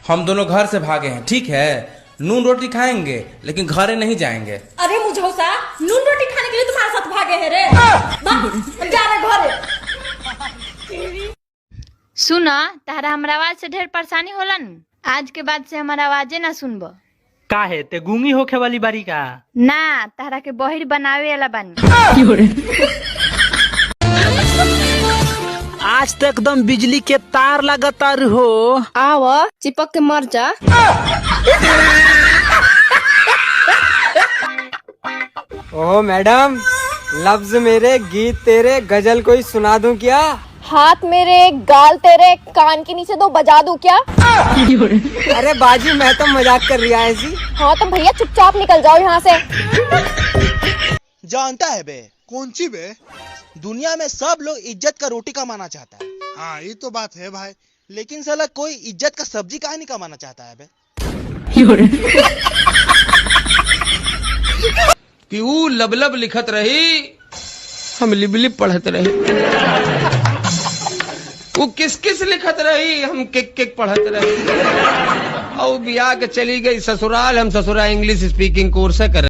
हम दोनों घर से भागे हैं, ठीक है? नून रोटी खाएंगे लेकिन घरे नहीं जाएंगे। अरे मुझौसा, नून रोटी खाने के लिए तुम्हारे साथ भागे हैं रे। जा रहे घरे। सुना, तारा हमारा आवाज से ढेर परेशानी होला न, आज के बाद से हमारा आवाजे ना सुनबो। काहे ते गूंगी होखे वाली बारी का? ना, तारा के बहिर बनावे वाला बानी। आज तो एकदम बिजली के तार लगातार हो। आव चिपक के मर जा। ओह मैडम, लफ्ज मेरे गीत तेरे, गजल कोई सुना दूं क्या? हाथ मेरे गाल तेरे, कान के नीचे दो बजा दूं क्या? अरे बाजी, मैं तो मजाक कर रही है ऐसी। हाँ तो भैया चुपचाप निकल जाओ यहाँ से। जानता है बे? कौन सी बे? दुनिया में सब लोग इज्जत का रोटी कमाना चाहता है। हाँ ये तो बात है भाई, लेकिन साला कोई इज्जत का सब्जी काहे नहीं कमाना चाहता है बे? कि ऊ लबलब लिखत रही, हम लिबलिब पढ़त रही। वो किस किस लिखत रही, हम किक किक पढ़त रही। और बिया के चली गई ससुराल, हम ससुराल इंग्लिश स्पीकिंग कोर्स कर